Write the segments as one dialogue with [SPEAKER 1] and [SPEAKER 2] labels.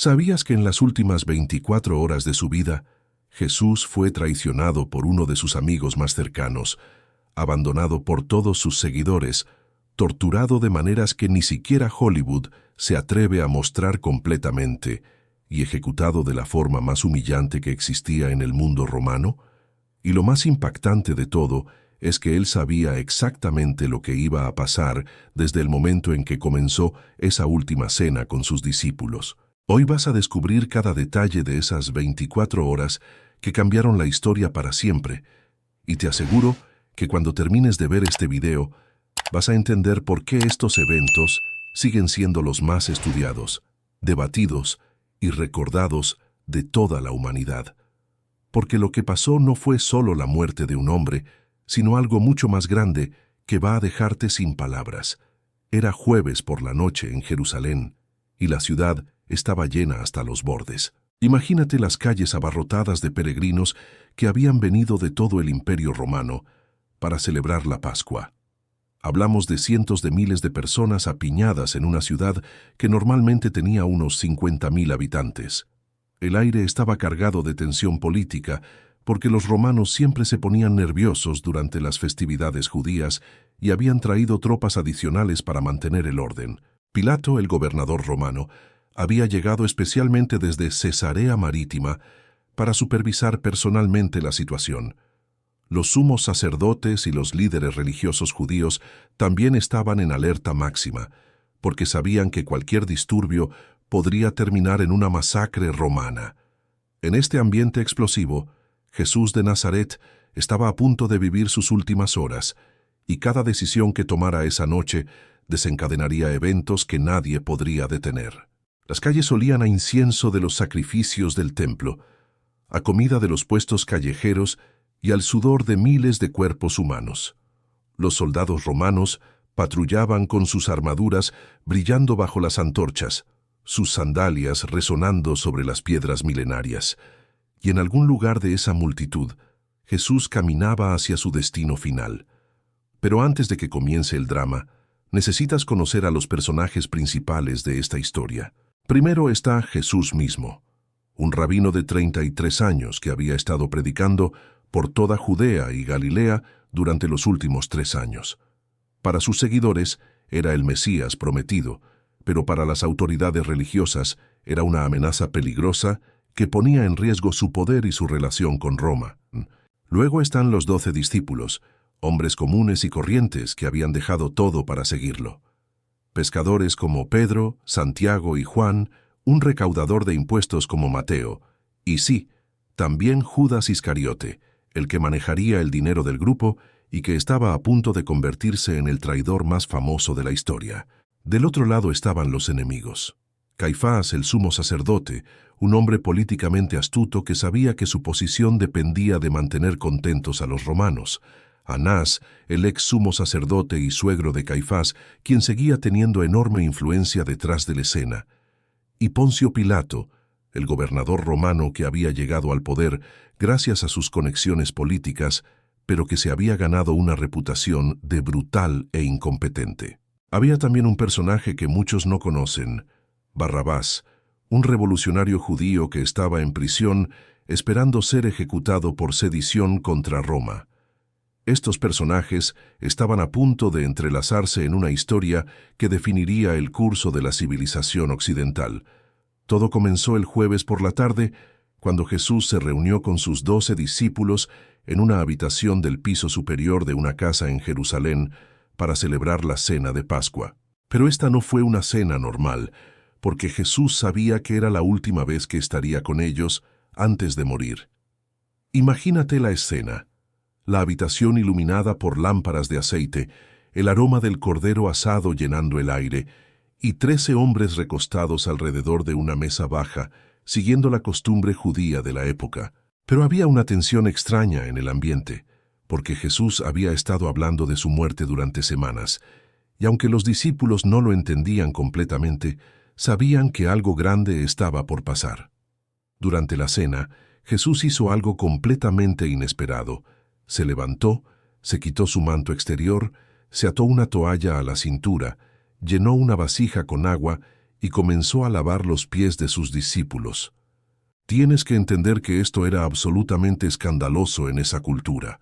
[SPEAKER 1] ¿Sabías que en las últimas 24 horas de su vida, Jesús fue traicionado por uno de sus amigos más cercanos, abandonado por todos sus seguidores, torturado de maneras que ni siquiera Hollywood se atreve a mostrar completamente, y ejecutado de la forma más humillante que existía en el mundo romano? Y lo más impactante de todo es que él sabía exactamente lo que iba a pasar desde el momento en que comenzó esa última cena con sus discípulos. Hoy vas a descubrir cada detalle de esas 24 horas que cambiaron la historia para siempre, y te aseguro que cuando termines de ver este video, vas a entender por qué estos eventos siguen siendo los más estudiados, debatidos y recordados de toda la humanidad. Porque lo que pasó no fue solo la muerte de un hombre, sino algo mucho más grande que va a dejarte sin palabras. Era jueves por la noche en Jerusalén, y la ciudad estaba llena hasta los bordes. Imagínate las calles abarrotadas de peregrinos que habían venido de todo el Imperio Romano para celebrar la Pascua. Hablamos de cientos de miles de personas apiñadas en una ciudad que normalmente tenía unos 50.000 habitantes. El aire estaba cargado de tensión política, porque los romanos siempre se ponían nerviosos durante las festividades judías y habían traído tropas adicionales para mantener el orden. Pilato, el gobernador romano, había llegado especialmente desde Cesarea Marítima para supervisar personalmente la situación. Los sumos sacerdotes y los líderes religiosos judíos también estaban en alerta máxima, porque sabían que cualquier disturbio podría terminar en una masacre romana. En este ambiente explosivo, Jesús de Nazaret estaba a punto de vivir sus últimas horas, y cada decisión que tomara esa noche desencadenaría eventos que nadie podría detener. Las calles olían a incienso de los sacrificios del templo, a comida de los puestos callejeros y al sudor de miles de cuerpos humanos. Los soldados romanos patrullaban con sus armaduras brillando bajo las antorchas, sus sandalias resonando sobre las piedras milenarias, y en algún lugar de esa multitud, Jesús caminaba hacia su destino final. Pero antes de que comience el drama, necesitas conocer a los personajes principales de esta historia. Primero está Jesús mismo, un rabino de 33 años que había estado predicando por toda Judea y Galilea durante los últimos 3 años. Para sus seguidores era el Mesías prometido, pero para las autoridades religiosas era una amenaza peligrosa que ponía en riesgo su poder y su relación con Roma. Luego están los 12 discípulos, hombres comunes y corrientes que habían dejado todo para seguirlo. Pescadores como Pedro, Santiago y Juan, un recaudador de impuestos como Mateo, y sí, también Judas Iscariote, el que manejaría el dinero del grupo y que estaba a punto de convertirse en el traidor más famoso de la historia. Del otro lado estaban los enemigos. Caifás, el sumo sacerdote, un hombre políticamente astuto que sabía que su posición dependía de mantener contentos a los romanos. Anás, el ex sumo sacerdote y suegro de Caifás, quien seguía teniendo enorme influencia detrás de la escena. Y Poncio Pilato, el gobernador romano que había llegado al poder gracias a sus conexiones políticas, pero que se había ganado una reputación de brutal e incompetente. Había también un personaje que muchos no conocen, Barrabás, un revolucionario judío que estaba en prisión esperando ser ejecutado por sedición contra Roma. Estos personajes estaban a punto de entrelazarse en una historia que definiría el curso de la civilización occidental. Todo comenzó el jueves por la tarde, cuando Jesús se reunió con sus 12 discípulos en una habitación del piso superior de una casa en Jerusalén para celebrar la cena de Pascua. Pero esta no fue una cena normal, porque Jesús sabía que era la última vez que estaría con ellos antes de morir. Imagínate la escena. La habitación iluminada por lámparas de aceite, el aroma del cordero asado llenando el aire, y 13 hombres recostados alrededor de una mesa baja, siguiendo la costumbre judía de la época. Pero había una tensión extraña en el ambiente, porque Jesús había estado hablando de su muerte durante semanas, y aunque los discípulos no lo entendían completamente, sabían que algo grande estaba por pasar. Durante la cena, Jesús hizo algo completamente inesperado. Se levantó, se quitó su manto exterior, se ató una toalla a la cintura, llenó una vasija con agua y comenzó a lavar los pies de sus discípulos. Tienes que entender que esto era absolutamente escandaloso en esa cultura,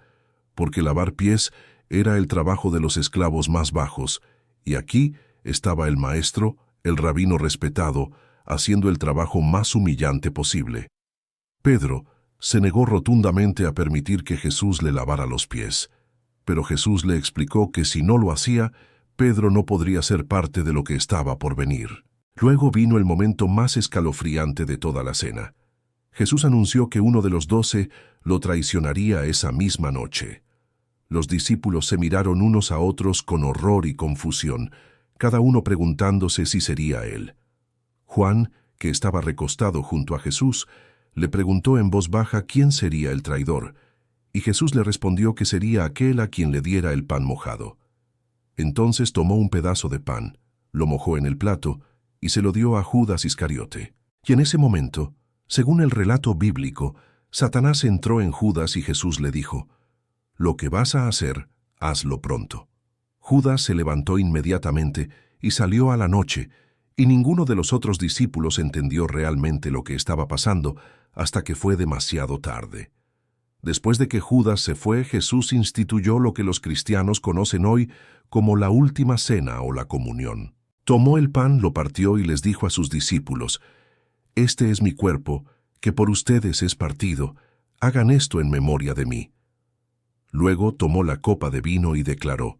[SPEAKER 1] porque lavar pies era el trabajo de los esclavos más bajos, y aquí estaba el maestro, el rabino respetado, haciendo el trabajo más humillante posible. Pedro se negó rotundamente a permitir que Jesús le lavara los pies, pero Jesús le explicó que si no lo hacía, Pedro no podría ser parte de lo que estaba por venir. Luego vino el momento más escalofriante de toda la cena. Jesús anunció que uno de los 12 lo traicionaría esa misma noche. Los discípulos se miraron unos a otros con horror y confusión, cada uno preguntándose si sería él. Juan, que estaba recostado junto a Jesús, le preguntó en voz baja quién sería el traidor, y Jesús le respondió que sería aquel a quien le diera el pan mojado. Entonces tomó un pedazo de pan, lo mojó en el plato y se lo dio a Judas Iscariote. Y en ese momento, según el relato bíblico, Satanás entró en Judas y Jesús le dijo: «Lo que vas a hacer, hazlo pronto». Judas se levantó inmediatamente y salió a la noche, y ninguno de los otros discípulos entendió realmente lo que estaba pasando hasta que fue demasiado tarde. Después de que Judas se fue, Jesús instituyó lo que los cristianos conocen hoy como la última cena o la comunión. Tomó el pan, lo partió y les dijo a sus discípulos: «Este es mi cuerpo, que por ustedes es partido. Hagan esto en memoria de mí». Luego tomó la copa de vino y declaró: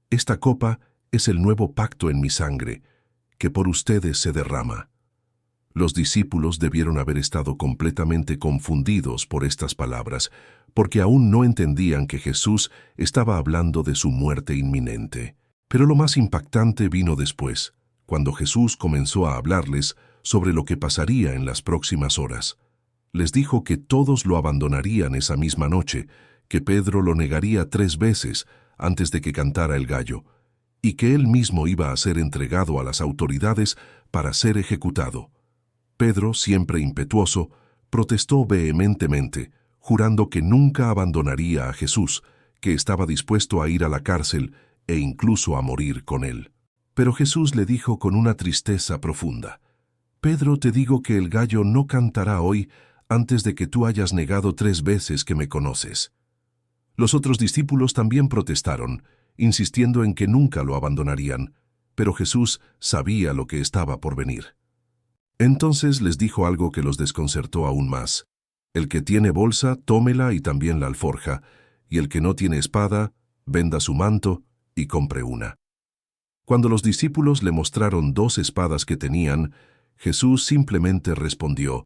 [SPEAKER 1] «Esta copa es el nuevo pacto en mi sangre, que por ustedes se derrama». Los discípulos debieron haber estado completamente confundidos por estas palabras, porque aún no entendían que Jesús estaba hablando de su muerte inminente. Pero lo más impactante vino después, cuando Jesús comenzó a hablarles sobre lo que pasaría en las próximas horas. Les dijo que todos lo abandonarían esa misma noche, que Pedro lo negaría 3 veces antes de que cantara el gallo, y que él mismo iba a ser entregado a las autoridades para ser ejecutado. Pedro, siempre impetuoso, protestó vehementemente, jurando que nunca abandonaría a Jesús, que estaba dispuesto a ir a la cárcel e incluso a morir con él. Pero Jesús le dijo con una tristeza profunda: «Pedro, te digo que el gallo no cantará hoy antes de que tú hayas negado 3 veces que me conoces». Los otros discípulos también protestaron, insistiendo en que nunca lo abandonarían, pero Jesús sabía lo que estaba por venir. Entonces les dijo algo que los desconcertó aún más: «El que tiene bolsa, tómela y también la alforja, y el que no tiene espada, venda su manto y compre una». Cuando los discípulos le mostraron 2 espadas que tenían, Jesús simplemente respondió: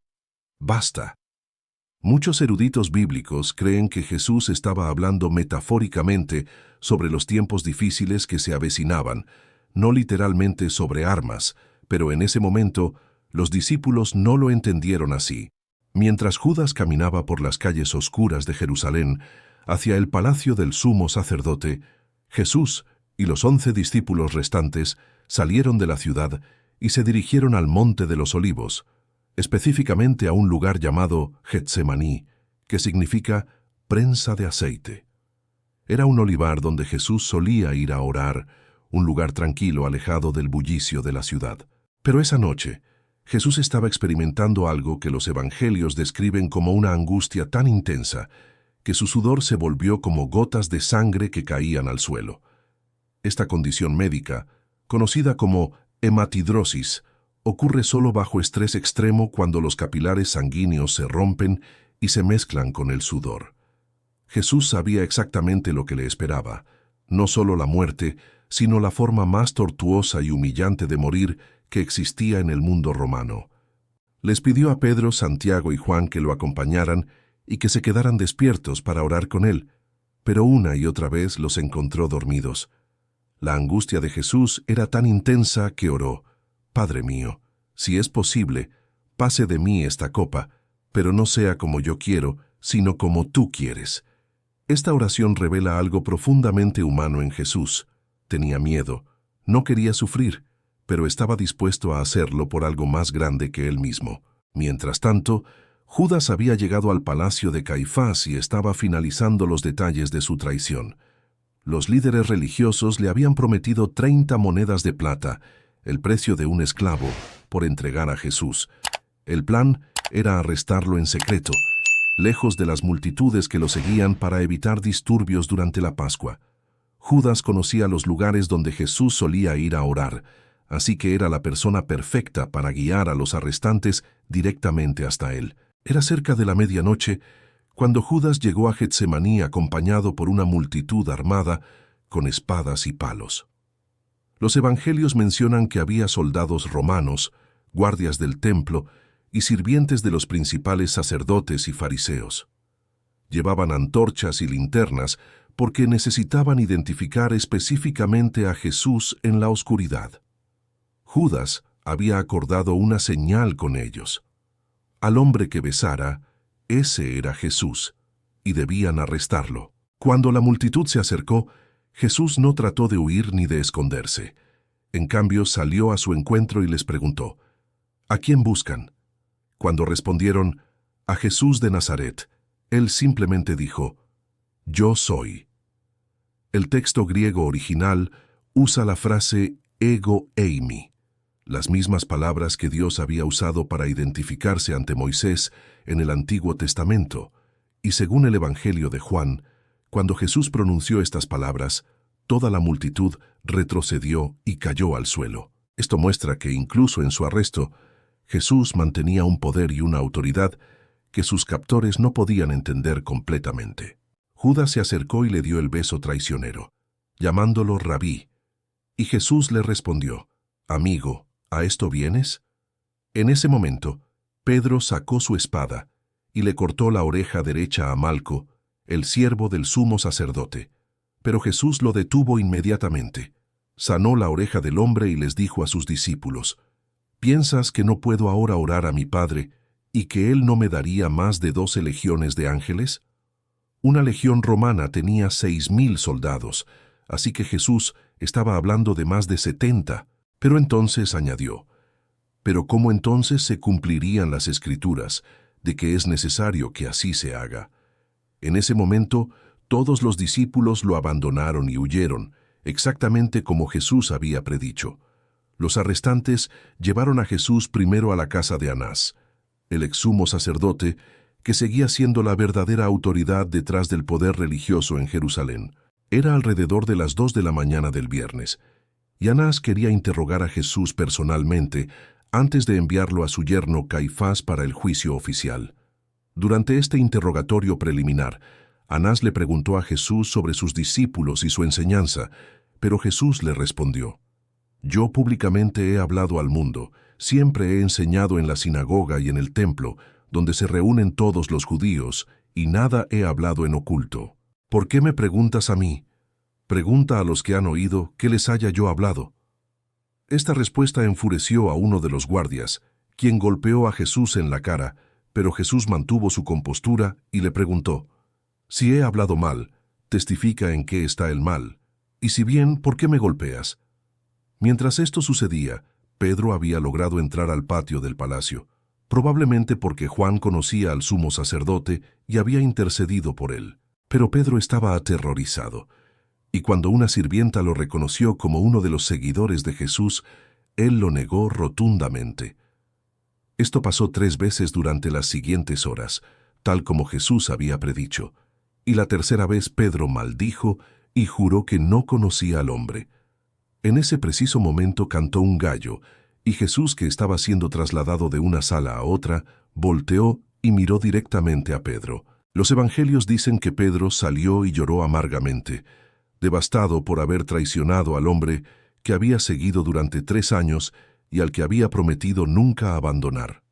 [SPEAKER 1] «Basta». Muchos eruditos bíblicos creen que Jesús estaba hablando metafóricamente sobre los tiempos difíciles que se avecinaban, no literalmente sobre armas, pero en ese momento los discípulos no lo entendieron así. Mientras Judas caminaba por las calles oscuras de Jerusalén hacia el palacio del sumo sacerdote, Jesús y los 11 discípulos restantes salieron de la ciudad y se dirigieron al Monte de los Olivos, específicamente a un lugar llamado Getsemaní, que significa prensa de aceite. Era un olivar donde Jesús solía ir a orar, un lugar tranquilo alejado del bullicio de la ciudad. Pero esa noche, Jesús estaba experimentando algo que los evangelios describen como una angustia tan intensa que su sudor se volvió como gotas de sangre que caían al suelo. Esta condición médica, conocida como hematidrosis, ocurre solo bajo estrés extremo cuando los capilares sanguíneos se rompen y se mezclan con el sudor. Jesús sabía exactamente lo que le esperaba, no solo la muerte, sino la forma más tortuosa y humillante de morir que existía en el mundo romano. Les pidió a Pedro, Santiago y Juan que lo acompañaran y que se quedaran despiertos para orar con él, pero una y otra vez los encontró dormidos. La angustia de Jesús era tan intensa que oró: «Padre mío, si es posible, pase de mí esta copa, pero no sea como yo quiero, sino como tú quieres». Esta oración revela algo profundamente humano en Jesús. Tenía miedo, no quería sufrir, pero estaba dispuesto a hacerlo por algo más grande que él mismo. Mientras tanto, Judas había llegado al palacio de Caifás y estaba finalizando los detalles de su traición. Los líderes religiosos le habían prometido 30 monedas de plata el precio de un esclavo, por entregar a Jesús. El plan era arrestarlo en secreto, lejos de las multitudes que lo seguían para evitar disturbios durante la Pascua. Judas conocía los lugares donde Jesús solía ir a orar, así que era la persona perfecta para guiar a los arrestantes directamente hasta él. Era cerca de la medianoche cuando Judas llegó a Getsemaní acompañado por una multitud armada con espadas y palos. Los evangelios mencionan que había soldados romanos, guardias del templo y sirvientes de los principales sacerdotes y fariseos. Llevaban antorchas y linternas porque necesitaban identificar específicamente a Jesús en la oscuridad. Judas había acordado una señal con ellos. Al hombre que besara, ese era Jesús, y debían arrestarlo. Cuando la multitud se acercó, Jesús no trató de huir ni de esconderse. En cambio, salió a su encuentro y les preguntó, ¿a quién buscan? Cuando respondieron, a Jesús de Nazaret, él simplemente dijo, yo soy. El texto griego original usa la frase ego eimi, las mismas palabras que Dios había usado para identificarse ante Moisés en el Antiguo Testamento, y según el Evangelio de Juan, cuando Jesús pronunció estas palabras, toda la multitud retrocedió y cayó al suelo. Esto muestra que incluso en su arresto, Jesús mantenía un poder y una autoridad que sus captores no podían entender completamente. Judas se acercó y le dio el beso traicionero, llamándolo Rabí, y Jesús le respondió, amigo, ¿a esto vienes? En ese momento, Pedro sacó su espada y le cortó la oreja derecha a Malco, el siervo del sumo sacerdote. Pero Jesús lo detuvo inmediatamente. Sanó la oreja del hombre y les dijo a sus discípulos, ¿piensas que no puedo ahora orar a mi Padre y que Él no me daría más de 12 legiones de ángeles? Una legión romana tenía 6.000 soldados, así que Jesús estaba hablando de más de 70. Pero entonces añadió, ¿pero cómo entonces se cumplirían las Escrituras de que es necesario que así se haga? En ese momento, todos los discípulos lo abandonaron y huyeron, exactamente como Jesús había predicho. Los arrestantes llevaron a Jesús primero a la casa de Anás, el exsumo sacerdote, que seguía siendo la verdadera autoridad detrás del poder religioso en Jerusalén. Era alrededor de las 2 de la mañana del viernes, y Anás quería interrogar a Jesús personalmente antes de enviarlo a su yerno Caifás para el juicio oficial. Durante este interrogatorio preliminar, Anás le preguntó a Jesús sobre sus discípulos y su enseñanza, pero Jesús le respondió, yo públicamente he hablado al mundo, siempre he enseñado en la sinagoga y en el templo, donde se reúnen todos los judíos, y nada he hablado en oculto. ¿Por qué me preguntas a mí? Pregunta a los que han oído qué les haya yo hablado. Esta respuesta enfureció a uno de los guardias, quien golpeó a Jesús en la cara, pero Jesús mantuvo su compostura y le preguntó, si he hablado mal, testifica en qué está el mal, y si bien, ¿por qué me golpeas? Mientras esto sucedía, Pedro había logrado entrar al patio del palacio, probablemente porque Juan conocía al sumo sacerdote y había intercedido por él. Pero Pedro estaba aterrorizado, y cuando una sirvienta lo reconoció como uno de los seguidores de Jesús, él lo negó rotundamente. Esto pasó 3 veces durante las siguientes horas, tal como Jesús había predicho, y la tercera vez Pedro maldijo y juró que no conocía al hombre. En ese preciso momento cantó un gallo, y Jesús, que estaba siendo trasladado de una sala a otra, volteó y miró directamente a Pedro. Los evangelios dicen que Pedro salió y lloró amargamente, devastado por haber traicionado al hombre que había seguido durante 3 años y al que había prometido nunca abandonar.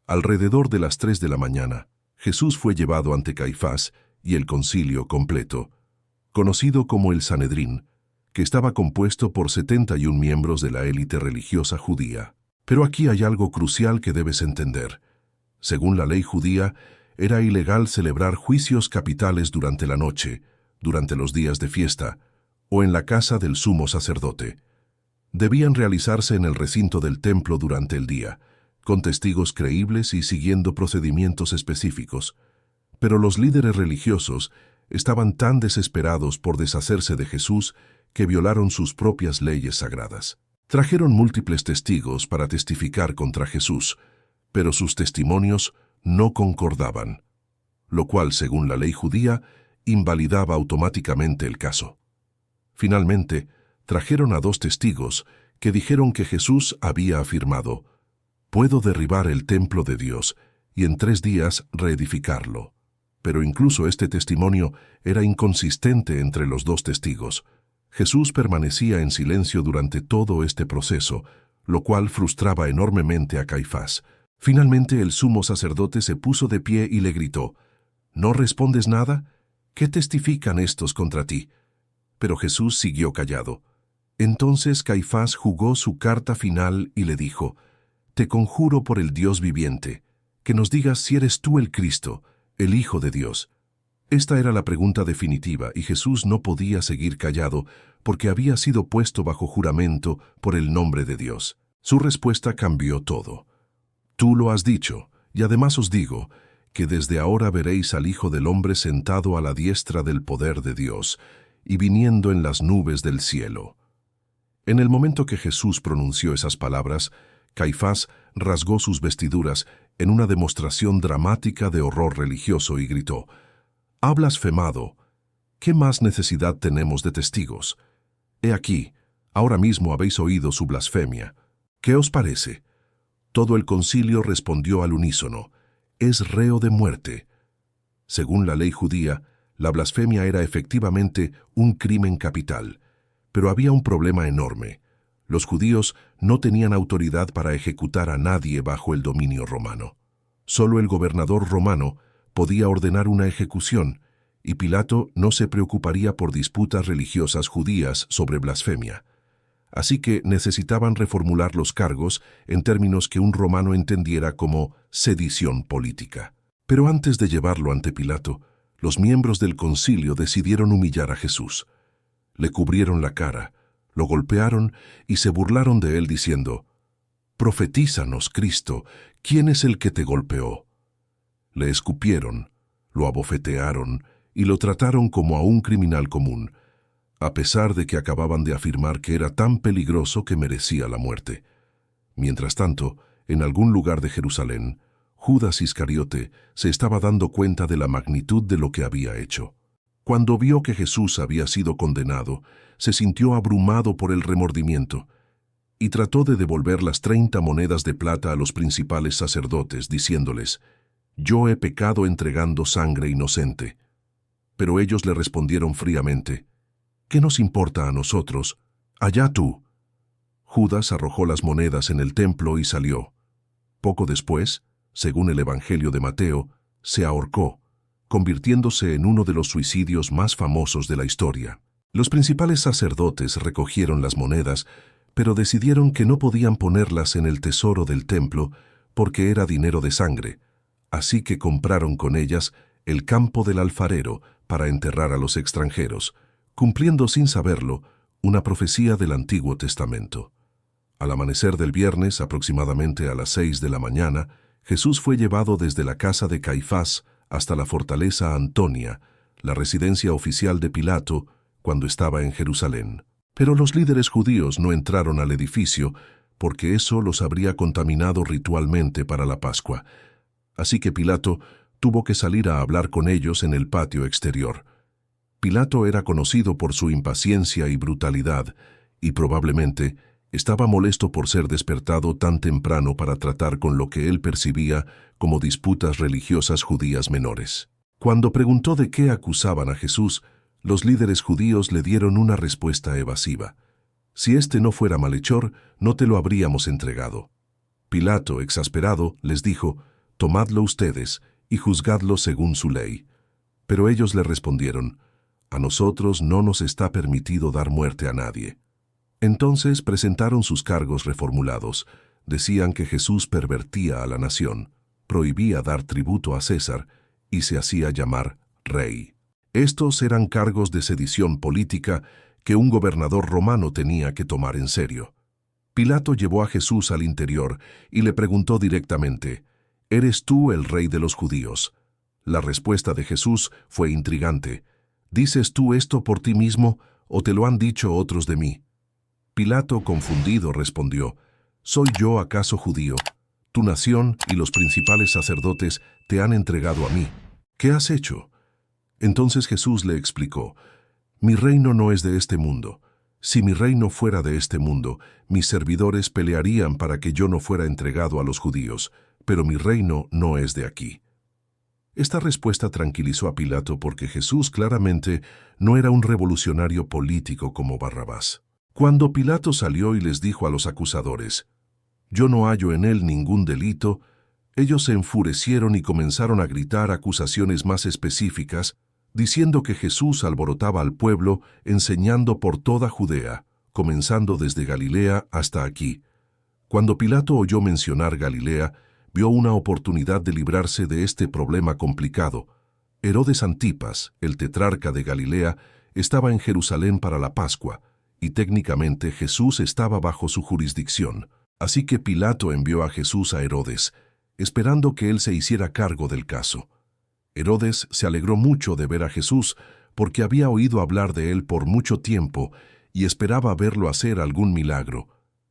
[SPEAKER 1] Alrededor de las 3 de la mañana, Jesús fue llevado ante Caifás y el concilio completo, conocido como el Sanedrín, que estaba compuesto por 71 miembros de la élite religiosa judía. Pero aquí hay algo crucial que debes entender. Según la ley judía, era ilegal celebrar juicios capitales durante la noche, durante los días de fiesta, o en la casa del sumo sacerdote. Debían realizarse en el recinto del templo durante el día, con testigos creíbles y siguiendo procedimientos específicos. Pero los líderes religiosos estaban tan desesperados por deshacerse de Jesús que violaron sus propias leyes sagradas. Trajeron múltiples testigos para testificar contra Jesús, pero sus testimonios no concordaban, lo cual, según la ley judía, invalidaba automáticamente el caso. Finalmente, trajeron a 2 testigos que dijeron que Jesús había afirmado: «Puedo derribar el templo de Dios y en 3 días reedificarlo». Pero incluso este testimonio era inconsistente entre los 2 testigos. Jesús permanecía en silencio durante todo este proceso, lo cual frustraba enormemente a Caifás. Finalmente el sumo sacerdote se puso de pie y le gritó: «¿No respondes nada? ¿Qué testifican estos contra ti?». Pero Jesús siguió callado. Entonces Caifás jugó su carta final y le dijo: «Te conjuro por el Dios viviente, que nos digas si eres tú el Cristo, el Hijo de Dios». Esta era la pregunta definitiva y Jesús no podía seguir callado porque había sido puesto bajo juramento por el nombre de Dios. Su respuesta cambió todo. «Tú lo has dicho, y además os digo que desde ahora veréis al Hijo del Hombre sentado a la diestra del poder de Dios y viniendo en las nubes del cielo». En el momento que Jesús pronunció esas palabras, Caifás rasgó sus vestiduras en una demostración dramática de horror religioso y gritó: «¡Ha blasfemado! ¿Qué más necesidad tenemos de testigos? He aquí, ahora mismo habéis oído su blasfemia. ¿Qué os parece?». Todo el concilio respondió al unísono: «Es reo de muerte». Según la ley judía, la blasfemia era efectivamente un crimen capital. Pero había un problema enorme. Los judíos no tenían autoridad para ejecutar a nadie bajo el dominio romano. Solo el gobernador romano podía ordenar una ejecución, y Pilato no se preocuparía por disputas religiosas judías sobre blasfemia. Así que necesitaban reformular los cargos en términos que un romano entendiera como sedición política. Pero antes de llevarlo ante Pilato, los miembros del concilio decidieron humillar a Jesús. Le cubrieron la cara, lo golpearon y se burlaron de él diciendo: «Profetízanos, Cristo, ¿quién es el que te golpeó?». Le escupieron, lo abofetearon y lo trataron como a un criminal común, a pesar de que acababan de afirmar que era tan peligroso que merecía la muerte. Mientras tanto, en algún lugar de Jerusalén, Judas Iscariote se estaba dando cuenta de la magnitud de lo que había hecho. Cuando vio que Jesús había sido condenado, se sintió abrumado por el remordimiento y trató de devolver las 30 monedas de plata a los principales sacerdotes, diciéndoles: «Yo he pecado entregando sangre inocente». Pero ellos le respondieron fríamente: «¿Qué nos importa a nosotros? Allá tú». Judas arrojó las monedas en el templo y salió. Poco después, según el Evangelio de Mateo, se ahorcó, convirtiéndose en uno de los suicidios más famosos de la historia. Los principales sacerdotes recogieron las monedas, pero decidieron que no podían ponerlas en el tesoro del templo porque era dinero de sangre, así que compraron con ellas el campo del alfarero para enterrar a los extranjeros, cumpliendo sin saberlo una profecía del Antiguo Testamento. Al amanecer del viernes, aproximadamente a las 6 de la mañana, Jesús fue llevado desde la casa de Caifás hasta la fortaleza Antonia, la residencia oficial de Pilato, cuando estaba en Jerusalén. Pero los líderes judíos no entraron al edificio porque eso los habría contaminado ritualmente para la Pascua. Así que Pilato tuvo que salir a hablar con ellos en el patio exterior. Pilato era conocido por su impaciencia y brutalidad, y probablemente estaba molesto por ser despertado tan temprano para tratar con lo que él percibía como disputas religiosas judías menores. Cuando preguntó de qué acusaban a Jesús, los líderes judíos le dieron una respuesta evasiva: «Si este no fuera malhechor, no te lo habríamos entregado». Pilato, exasperado, les dijo: «Tomadlo ustedes y juzgadlo según su ley». Pero ellos le respondieron: «A nosotros no nos está permitido dar muerte a nadie». Entonces presentaron sus cargos reformulados. Decían que Jesús pervertía a la nación, prohibía dar tributo a César y se hacía llamar rey. Estos eran cargos de sedición política que un gobernador romano tenía que tomar en serio. Pilato llevó a Jesús al interior y le preguntó directamente: «¿Eres tú el rey de los judíos?». La respuesta de Jesús fue intrigante: «¿Dices tú esto por ti mismo o te lo han dicho otros de mí?». Pilato, confundido, respondió: ¿Soy yo acaso judío? Tu nación y los principales sacerdotes te han entregado a mí. ¿Qué has hecho? Entonces Jesús le explicó: Mi reino no es de este mundo. Si mi reino fuera de este mundo, mis servidores pelearían para que yo no fuera entregado a los judíos, pero mi reino no es de aquí. Esta respuesta tranquilizó a Pilato porque Jesús claramente no era un revolucionario político como Barrabás. Cuando Pilato salió y les dijo a los acusadores: Yo no hallo en él ningún delito, ellos se enfurecieron y comenzaron a gritar acusaciones más específicas, diciendo que Jesús alborotaba al pueblo enseñando por toda Judea, comenzando desde Galilea hasta aquí. Cuando Pilato oyó mencionar Galilea, vio una oportunidad de librarse de este problema complicado. Herodes Antipas, el tetrarca de Galilea, estaba en Jerusalén para la Pascua, y técnicamente Jesús estaba bajo su jurisdicción. Así que Pilato envió a Jesús a Herodes, esperando que él se hiciera cargo del caso. Herodes se alegró mucho de ver a Jesús porque había oído hablar de él por mucho tiempo y esperaba verlo hacer algún milagro.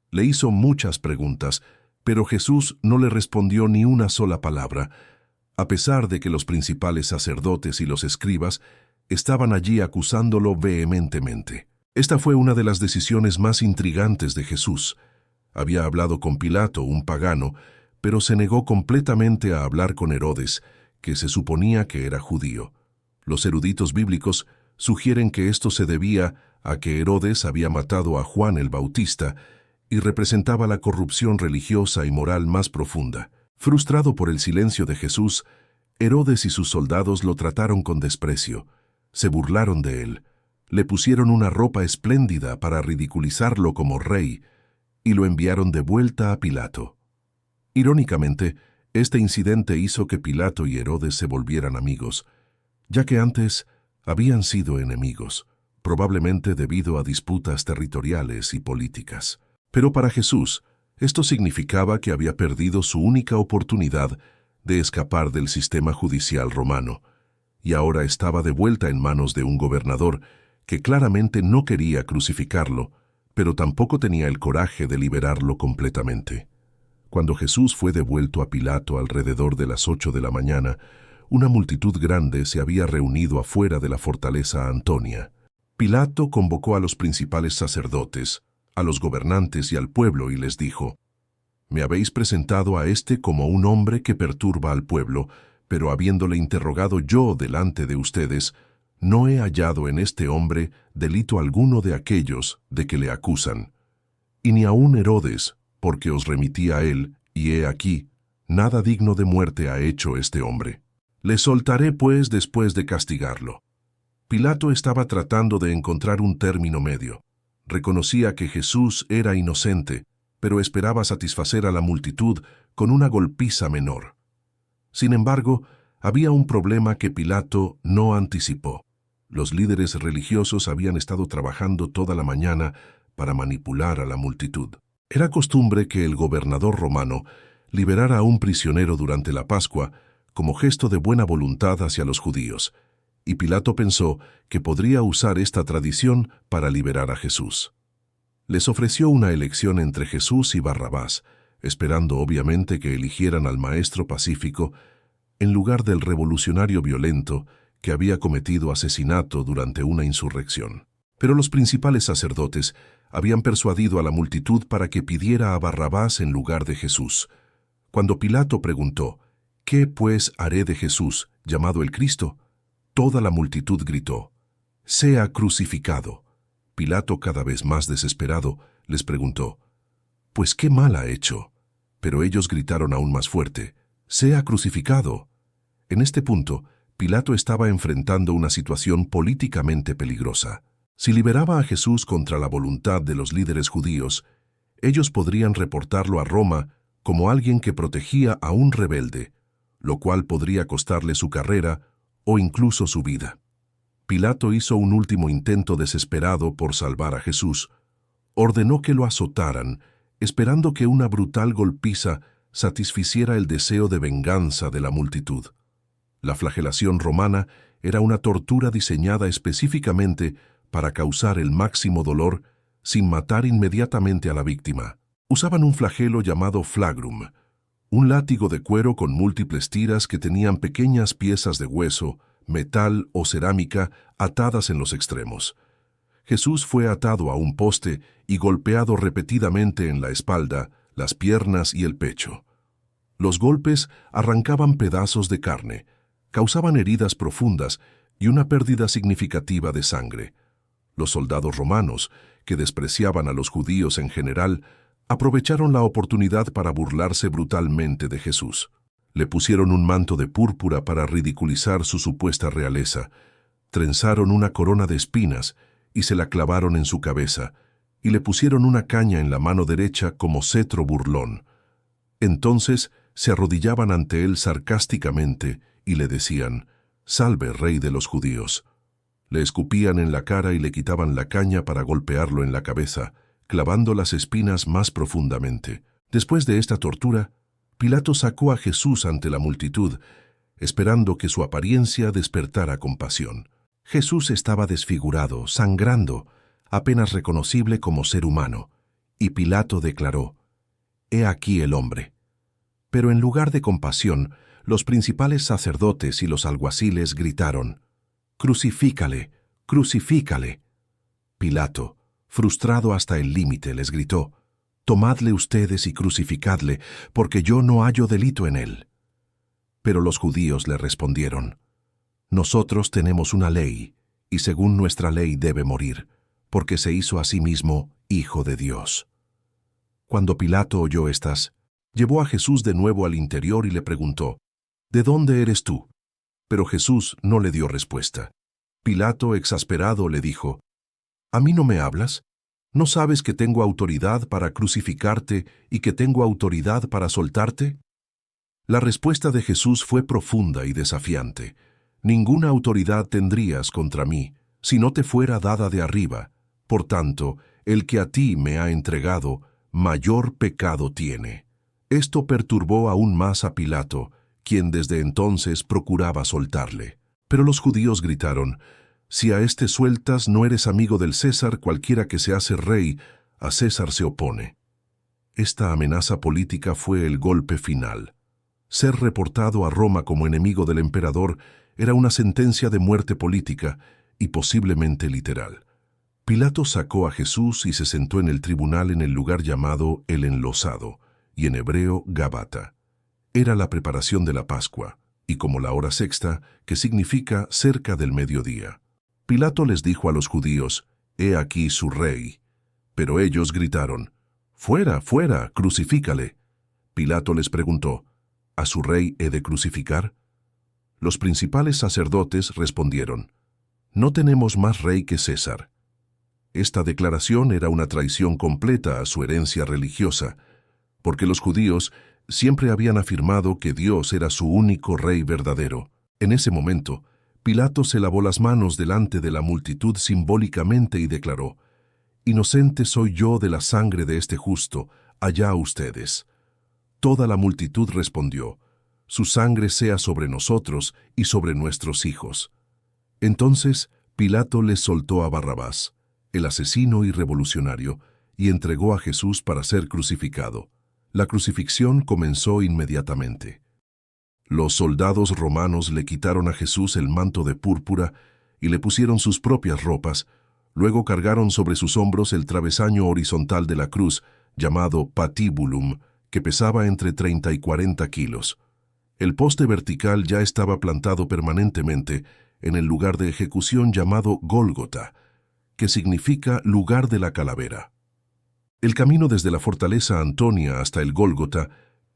[SPEAKER 1] Le hizo muchas preguntas, pero Jesús no le respondió ni una sola palabra, a pesar de que los principales sacerdotes y los escribas estaban allí acusándolo vehementemente. Esta fue una de las decisiones más intrigantes de Jesús. Había hablado con Pilato, un pagano, pero se negó completamente a hablar con Herodes, que se suponía que era judío. Los eruditos bíblicos sugieren que esto se debía a que Herodes había matado a Juan el Bautista y representaba la corrupción religiosa y moral más profunda. Frustrado por el silencio de Jesús, Herodes y sus soldados lo trataron con desprecio, se burlaron de él, le pusieron una ropa espléndida para ridiculizarlo como rey y lo enviaron de vuelta a Pilato. Irónicamente, este incidente hizo que Pilato y Herodes se volvieran amigos, ya que antes habían sido enemigos, probablemente debido a disputas territoriales y políticas. Pero para Jesús, esto significaba que había perdido su única oportunidad de escapar del sistema judicial romano, y ahora estaba de vuelta en manos de un gobernador que claramente no quería crucificarlo, pero tampoco tenía el coraje de liberarlo completamente. Cuando Jesús fue devuelto a Pilato alrededor de las 8 de la mañana, una multitud grande se había reunido afuera de la fortaleza Antonia. Pilato convocó a los principales sacerdotes, a los gobernantes y al pueblo y les dijo: Me habéis presentado a este como un hombre que perturba al pueblo, pero habiéndole interrogado yo delante de ustedes, no he hallado en este hombre delito alguno de aquellos de que le acusan. Y ni aun Herodes, porque os remití a él, y he aquí, nada digno de muerte ha hecho este hombre. Le soltaré, pues, después de castigarlo. Pilato estaba tratando de encontrar un término medio. Reconocía que Jesús era inocente, pero esperaba satisfacer a la multitud con una golpiza menor. Sin embargo, había un problema que Pilato no anticipó. Los líderes religiosos habían estado trabajando toda la mañana para manipular a la multitud. Era costumbre que el gobernador romano liberara a un prisionero durante la Pascua como gesto de buena voluntad hacia los judíos, y Pilato pensó que podría usar esta tradición para liberar a Jesús. Les ofreció una elección entre Jesús y Barrabás, esperando obviamente que eligieran al maestro pacífico en lugar del revolucionario violento que había cometido asesinato durante una insurrección. Pero los principales sacerdotes habían persuadido a la multitud para que pidiera a Barrabás en lugar de Jesús. Cuando Pilato preguntó: ¿Qué pues haré de Jesús, llamado el Cristo?, toda la multitud gritó: «Sea crucificado». Pilato, cada vez más desesperado, les preguntó: «¿Pues qué mal ha hecho?». Pero ellos gritaron aún más fuerte: «¡Sea crucificado!». En este punto, Pilato estaba enfrentando una situación políticamente peligrosa. Si liberaba a Jesús contra la voluntad de los líderes judíos, ellos podrían reportarlo a Roma como alguien que protegía a un rebelde, lo cual podría costarle su carrera o incluso su vida. Pilato hizo un último intento desesperado por salvar a Jesús. Ordenó que lo azotaran, esperando que una brutal golpiza satisficiera el deseo de venganza de la multitud. La flagelación romana era una tortura diseñada específicamente para causar el máximo dolor sin matar inmediatamente a la víctima. Usaban un flagelo llamado flagrum, un látigo de cuero con múltiples tiras que tenían pequeñas piezas de hueso, metal o cerámica atadas en los extremos. Jesús fue atado a un poste y golpeado repetidamente en la espalda, las piernas y el pecho. Los golpes arrancaban pedazos de carne, causaban heridas profundas y una pérdida significativa de sangre. Los soldados romanos, que despreciaban a los judíos en general, aprovecharon la oportunidad para burlarse brutalmente de Jesús. Le pusieron un manto de púrpura para ridiculizar su supuesta realeza, trenzaron una corona de espinas y se la clavaron en su cabeza, y le pusieron una caña en la mano derecha como cetro burlón. Entonces se arrodillaban ante él sarcásticamente y le decían: «Salve, Rey de los judíos». Le escupían en la cara y le quitaban la caña para golpearlo en la cabeza, clavando las espinas más profundamente. Después de esta tortura, Pilato sacó a Jesús ante la multitud, esperando que su apariencia despertara compasión. Jesús estaba desfigurado, sangrando, apenas reconocible como ser humano, y Pilato declaró: «He aquí el hombre». Pero en lugar de compasión, los principales sacerdotes y los alguaciles gritaron: «¡Crucifícale! ¡Crucifícale!». Pilato, frustrado hasta el límite, les gritó: «Tomadle ustedes y crucificadle, porque yo no hallo delito en él». Pero los judíos le respondieron: «Nosotros tenemos una ley, y según nuestra ley debe morir, porque se hizo a sí mismo Hijo de Dios». Cuando Pilato oyó estas, llevó a Jesús de nuevo al interior y le preguntó: «¿De dónde eres tú?». Pero Jesús no le dio respuesta. Pilato, exasperado, le dijo: «¿A mí no me hablas? ¿No sabes que tengo autoridad para crucificarte y que tengo autoridad para soltarte?». La respuesta de Jesús fue profunda y desafiante. «Ninguna autoridad tendrías contra mí, si no te fuera dada de arriba. Por tanto, el que a ti me ha entregado, mayor pecado tiene». Esto perturbó aún más a Pilato, quien desde entonces procuraba soltarle. Pero los judíos gritaron: «Si a este sueltas, no eres amigo del César, cualquiera que se hace rey, a César se opone». Esta amenaza política fue el golpe final. Ser reportado a Roma como enemigo del emperador era una sentencia de muerte política y posiblemente literal. Pilato sacó a Jesús y se sentó en el tribunal en el lugar llamado El Enlosado, y en hebreo Gabata. Era la preparación de la Pascua, y como la hora sexta, que significa cerca del mediodía. Pilato les dijo a los judíos: «He aquí su rey». Pero ellos gritaron: «¡Fuera, fuera, crucifícale!». Pilato les preguntó: «¿A su rey he de crucificar?». Los principales sacerdotes respondieron: «No tenemos más rey que César». Esta declaración era una traición completa a su herencia religiosa, porque los judíos siempre habían afirmado que Dios era su único rey verdadero. En ese momento, Pilato se lavó las manos delante de la multitud simbólicamente y declaró: «Inocente soy yo de la sangre de este justo, allá ustedes». Toda la multitud respondió: «Su sangre sea sobre nosotros y sobre nuestros hijos». Entonces Pilato les soltó a Barrabás, el asesino y revolucionario, y entregó a Jesús para ser crucificado. La crucifixión comenzó inmediatamente. Los soldados romanos le quitaron a Jesús el manto de púrpura y le pusieron sus propias ropas. Luego cargaron sobre sus hombros el travesaño horizontal de la cruz, llamado patibulum, que pesaba entre 30 y 40 kilos. El poste vertical ya estaba plantado permanentemente en el lugar de ejecución llamado Gólgota, que significa lugar de la calavera. El camino desde la fortaleza Antonia hasta el Gólgota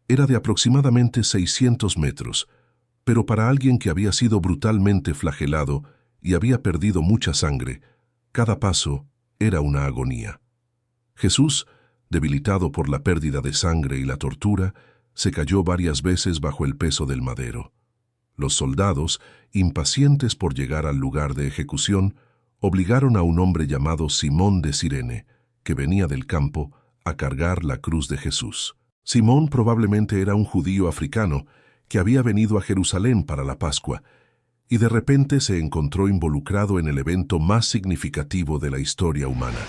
[SPEAKER 1] era de aproximadamente 600 metros, pero para alguien que había sido brutalmente flagelado y había perdido mucha sangre, cada paso era una agonía. Jesús, debilitado por la pérdida de sangre y la tortura, se cayó varias veces bajo el peso del madero. Los soldados, impacientes por llegar al lugar de ejecución, obligaron a un hombre llamado Simón de Cirene, que venía del campo, a cargar la cruz de Jesús. Simón probablemente era un judío africano que había venido a Jerusalén para la Pascua y de repente se encontró involucrado en el evento más significativo de la historia humana,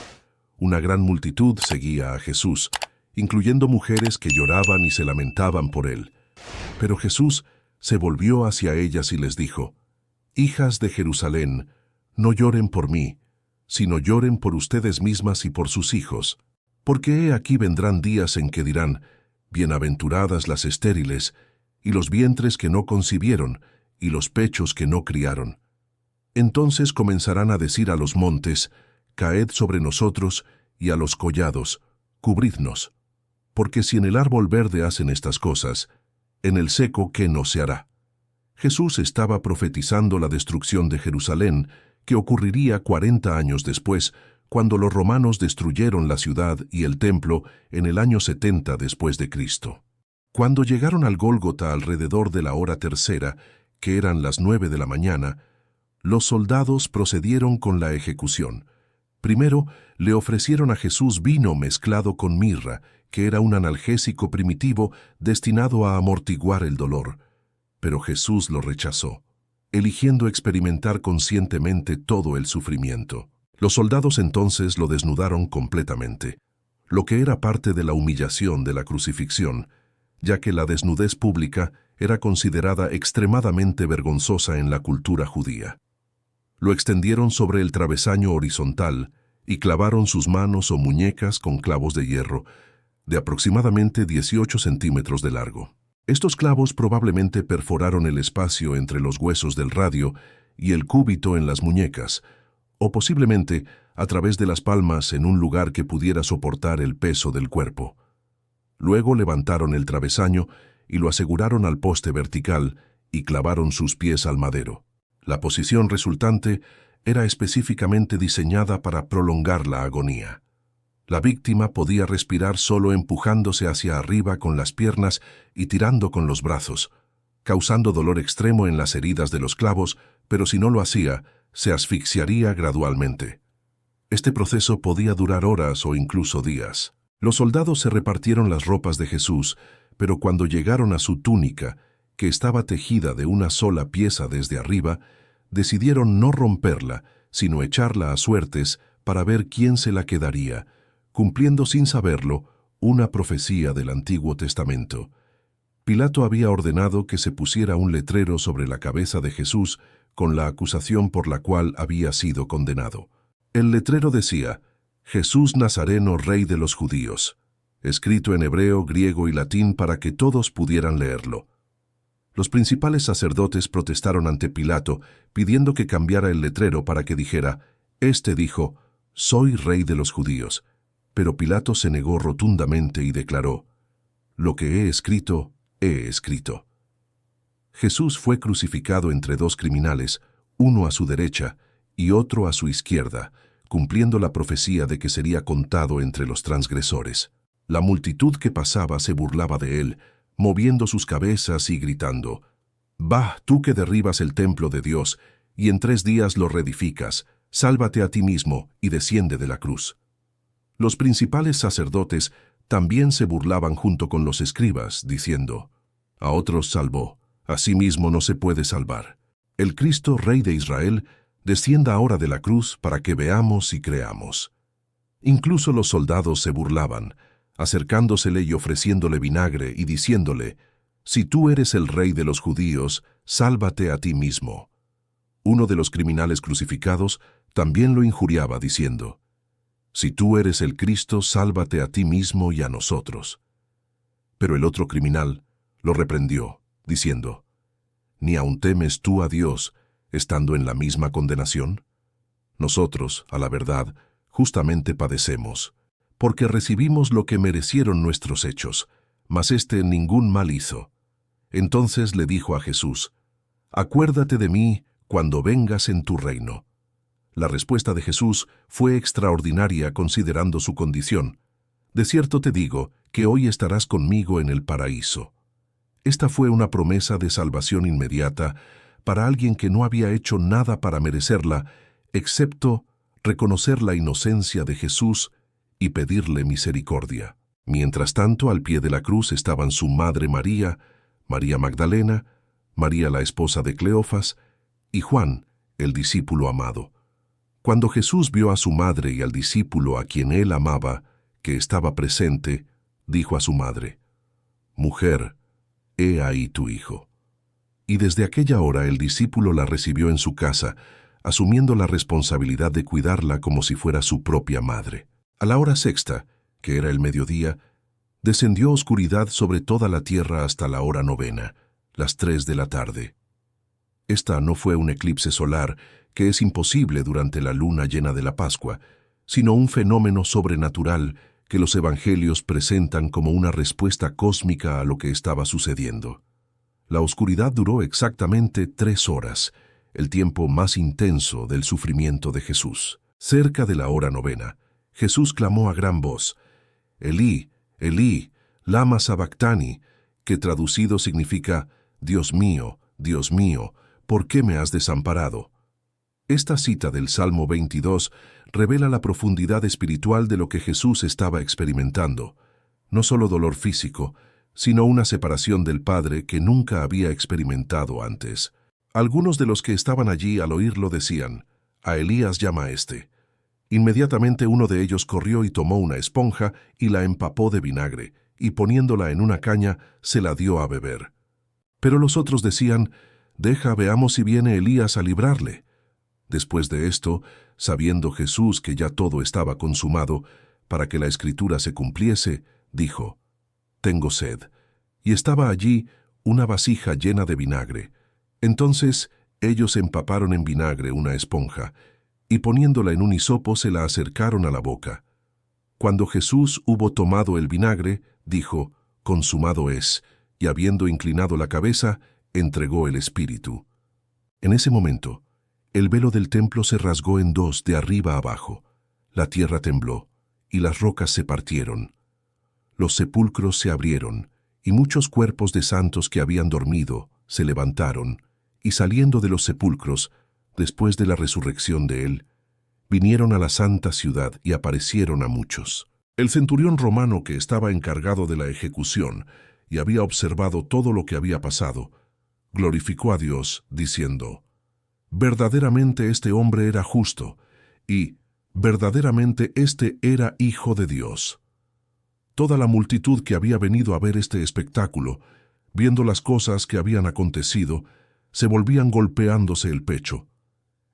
[SPEAKER 1] Una gran multitud seguía a Jesús, incluyendo mujeres que lloraban y se lamentaban por él. Pero Jesús se volvió hacia ellas y les dijo: «Hijas de Jerusalén, no lloren por mí, sino lloren por ustedes mismas y por sus hijos, porque he aquí vendrán días en que dirán: bienaventuradas las estériles, y los vientres que no concibieron, y los pechos que no criaron. Entonces comenzarán a decir a los montes: caed sobre nosotros, y a los collados: cubridnos. Porque si en el árbol verde hacen estas cosas, en el seco, ¿qué no se hará?». Jesús estaba profetizando la destrucción de Jerusalén, que ocurriría 40 años después, cuando los romanos destruyeron la ciudad y el templo en el año 70 después de Cristo. Cuando llegaron al Gólgota alrededor de la hora tercera, que eran las 9 de la mañana, los soldados procedieron con la ejecución. Primero, le ofrecieron a Jesús vino mezclado con mirra, que era un analgésico primitivo destinado a amortiguar el dolor. Pero Jesús lo rechazó, eligiendo experimentar conscientemente todo el sufrimiento. Los soldados entonces lo desnudaron completamente, lo que era parte de la humillación de la crucifixión, ya que la desnudez pública era considerada extremadamente vergonzosa en la cultura judía. Lo extendieron sobre el travesaño horizontal y clavaron sus manos o muñecas con clavos de hierro, de aproximadamente 18 centímetros de largo. Estos clavos probablemente perforaron el espacio entre los huesos del radio y el cúbito en las muñecas, o posiblemente a través de las palmas en un lugar que pudiera soportar el peso del cuerpo. Luego levantaron el travesaño y lo aseguraron al poste vertical y clavaron sus pies al madero. La posición resultante era específicamente diseñada para prolongar la agonía. La víctima podía respirar solo empujándose hacia arriba con las piernas y tirando con los brazos, causando dolor extremo en las heridas de los clavos, pero si no lo hacía, se asfixiaría gradualmente. Este proceso podía durar horas o incluso días. Los soldados se repartieron las ropas de Jesús, pero cuando llegaron a su túnica, que estaba tejida de una sola pieza desde arriba, decidieron no romperla, sino echarla a suertes para ver quién se la quedaría, cumpliendo sin saberlo una profecía del Antiguo Testamento. Pilato había ordenado que se pusiera un letrero sobre la cabeza de Jesús con la acusación por la cual había sido condenado. El letrero decía: «Jesús Nazareno, Rey de los Judíos», escrito en hebreo, griego y latín para que todos pudieran leerlo. Los principales sacerdotes protestaron ante Pilato, pidiendo que cambiara el letrero para que dijera: «Este dijo: soy Rey de los Judíos». Pero Pilato se negó rotundamente y declaró: «Lo que he escrito, he escrito». Jesús fue crucificado entre dos criminales, uno a su derecha y otro a su izquierda, cumpliendo la profecía de que sería contado entre los transgresores. La multitud que pasaba se burlaba de él, moviendo sus cabezas y gritando: «Bah, tú que derribas el templo de Dios, y en 3 días lo reedificas, sálvate a ti mismo y desciende de la cruz». Los principales sacerdotes también se burlaban junto con los escribas, diciendo: «A otros salvó, a sí mismo no se puede salvar. El Cristo, Rey de Israel, descienda ahora de la cruz para que veamos y creamos». Incluso los soldados se burlaban, acercándosele y ofreciéndole vinagre y diciéndole: «Si tú eres el Rey de los judíos, sálvate a ti mismo». Uno de los criminales crucificados también lo injuriaba diciendo: «Si tú eres el Cristo, sálvate a ti mismo y a nosotros». Pero el otro criminal lo reprendió, diciendo: «¿Ni aun temes tú a Dios, estando en la misma condenación? Nosotros, a la verdad, justamente padecemos, porque recibimos lo que merecieron nuestros hechos, mas éste ningún mal hizo». Entonces le dijo a Jesús: «Acuérdate de mí cuando vengas en tu reino». La respuesta de Jesús fue extraordinaria considerando su condición. «De cierto te digo que hoy estarás conmigo en el paraíso». Esta fue una promesa de salvación inmediata para alguien que no había hecho nada para merecerla, excepto reconocer la inocencia de Jesús y pedirle misericordia. Mientras tanto, al pie de la cruz estaban su madre María, María Magdalena, María la esposa de Cleofas y Juan, el discípulo amado. Cuando Jesús vio a su madre y al discípulo a quien él amaba, que estaba presente, dijo a su madre: «Mujer, he ahí tu hijo». Y desde aquella hora el discípulo la recibió en su casa, asumiendo la responsabilidad de cuidarla como si fuera su propia madre. A la hora sexta, que era el mediodía, descendió oscuridad sobre toda la tierra hasta la hora novena, las 3 de la tarde. Esta no fue un eclipse solar, que es imposible durante la luna llena de la Pascua, sino un fenómeno sobrenatural que los evangelios presentan como una respuesta cósmica a lo que estaba sucediendo. La oscuridad duró exactamente 3 horas, el tiempo más intenso del sufrimiento de Jesús. Cerca de la hora novena, Jesús clamó a gran voz: «Elí, Elí, lama sabactani», que traducido significa: Dios mío, ¿por qué me has desamparado?». Esta cita del Salmo 22 revela la profundidad espiritual de lo que Jesús estaba experimentando, no solo dolor físico, sino una separación del Padre que nunca había experimentado antes. Algunos de los que estaban allí al oírlo decían: «A Elías llama a este». Inmediatamente uno de ellos corrió y tomó una esponja y la empapó de vinagre, y poniéndola en una caña, se la dio a beber. Pero los otros decían: «Deja, veamos si viene Elías a librarle». Después de esto, sabiendo Jesús que ya todo estaba consumado, para que la Escritura se cumpliese, dijo: «Tengo sed». Y estaba allí una vasija llena de vinagre. Entonces ellos empaparon en vinagre una esponja, y poniéndola en un hisopo se la acercaron a la boca. Cuando Jesús hubo tomado el vinagre, dijo: «Consumado es», y habiendo inclinado la cabeza, entregó el espíritu. En ese momento, el velo del templo se rasgó en dos de arriba abajo, la tierra tembló, y las rocas se partieron. Los sepulcros se abrieron, y muchos cuerpos de santos que habían dormido se levantaron, y saliendo de los sepulcros, después de la resurrección de él, vinieron a la santa ciudad y aparecieron a muchos. El centurión romano que estaba encargado de la ejecución y había observado todo lo que había pasado, glorificó a Dios, diciendo: «Verdaderamente este hombre era justo, y verdaderamente este era Hijo de Dios». Toda la multitud que había venido a ver este espectáculo, viendo las cosas que habían acontecido, se volvían golpeándose el pecho.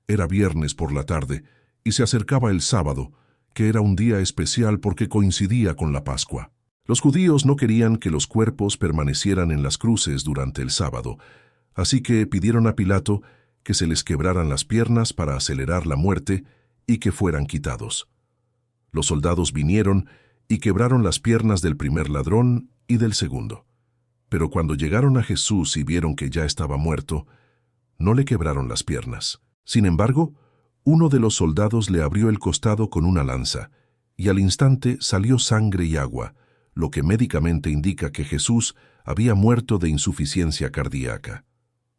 [SPEAKER 1] Era viernes por la tarde, y se acercaba el sábado, que era un día especial porque coincidía con la Pascua. Los judíos no querían que los cuerpos permanecieran en las cruces durante el sábado, así que pidieron a Pilato que se les quebraran las piernas para acelerar la muerte y que fueran quitados. Los soldados vinieron y quebraron las piernas del primer ladrón y del segundo. Pero cuando llegaron a Jesús y vieron que ya estaba muerto, no le quebraron las piernas. Sin embargo, uno de los soldados le abrió el costado con una lanza, y al instante salió sangre y agua, lo que médicamente indica que Jesús había muerto de insuficiencia cardíaca.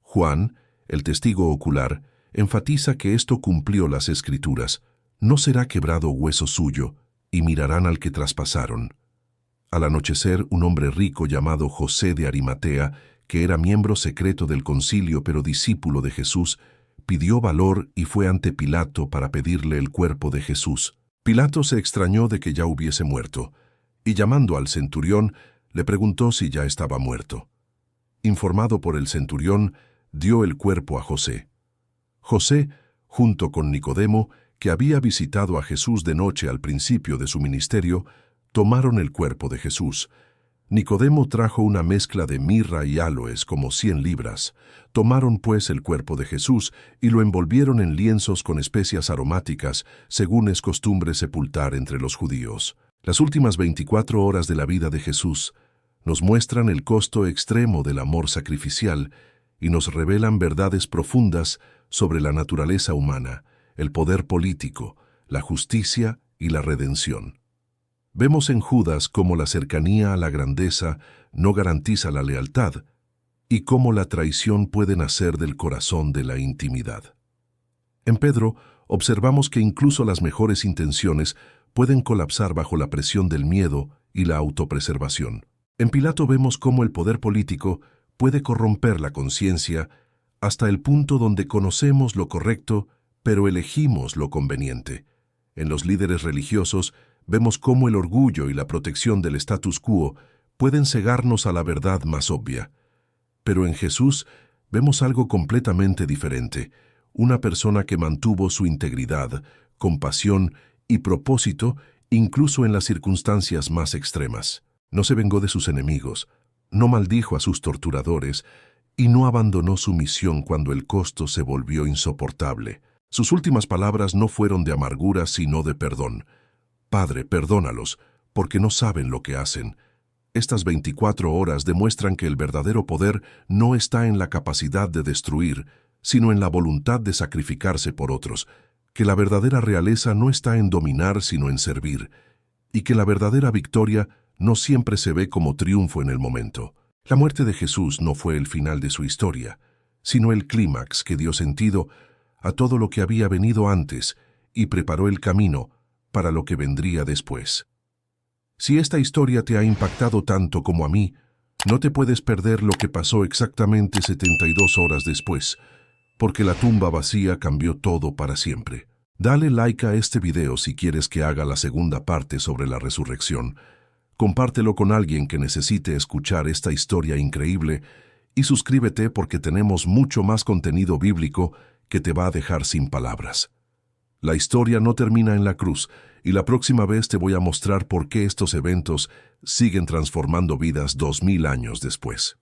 [SPEAKER 1] Juan, el testigo ocular, enfatiza que esto cumplió las Escrituras: «No será quebrado hueso suyo, y mirarán al que traspasaron». Al anochecer, un hombre rico llamado José de Arimatea, que era miembro secreto del concilio pero discípulo de Jesús, pidió valor y fue ante Pilato para pedirle el cuerpo de Jesús. Pilato se extrañó de que ya hubiese muerto, y llamando al centurión, le preguntó si ya estaba muerto. Informado por el centurión, dio el cuerpo a José. José, junto con Nicodemo, que había visitado a Jesús de noche al principio de su ministerio, tomaron el cuerpo de Jesús. Nicodemo trajo una mezcla de mirra y áloes, como 100 libras. Tomaron pues el cuerpo de Jesús y lo envolvieron en lienzos con especias aromáticas, según es costumbre sepultar entre los judíos. Las últimas 24 horas de la vida de Jesús nos muestran el costo extremo del amor sacrificial y nos revelan verdades profundas sobre la naturaleza humana, el poder político, la justicia y la redención. Vemos en Judas cómo la cercanía a la grandeza no garantiza la lealtad y cómo la traición puede nacer del corazón de la intimidad. En Pedro observamos que incluso las mejores intenciones pueden colapsar bajo la presión del miedo y la autopreservación. En Pilato vemos cómo el poder político puede corromper la conciencia hasta el punto donde conocemos lo correcto, pero elegimos lo conveniente. En los líderes religiosos vemos cómo el orgullo y la protección del status quo pueden cegarnos a la verdad más obvia. Pero en Jesús vemos algo completamente diferente, una persona que mantuvo su integridad, compasión y propósito incluso en las circunstancias más extremas. No se vengó de sus enemigos, no maldijo a sus torturadores y no abandonó su misión cuando el costo se volvió insoportable. Sus últimas palabras no fueron de amargura sino de perdón. Padre, perdónalos, porque no saben lo que hacen. Estas 24 horas demuestran que el verdadero poder no está en la capacidad de destruir, sino en la voluntad de sacrificarse por otros, que la verdadera realeza no está en dominar sino en servir, y que la verdadera victoria no siempre se ve como triunfo en el momento. La muerte de Jesús no fue el final de su historia, sino el clímax que dio sentido a todo lo que había venido antes y preparó el camino para lo que vendría después. Si esta historia te ha impactado tanto como a mí, no te puedes perder lo que pasó exactamente 72 horas después, porque la tumba vacía cambió todo para siempre. Dale like a este video si quieres que haga la segunda parte sobre la resurrección. Compártelo con alguien que necesite escuchar esta historia increíble y suscríbete porque tenemos mucho más contenido bíblico que te va a dejar sin palabras. La historia no termina en la cruz y la próxima vez te voy a mostrar por qué estos eventos siguen transformando vidas 2000 años después.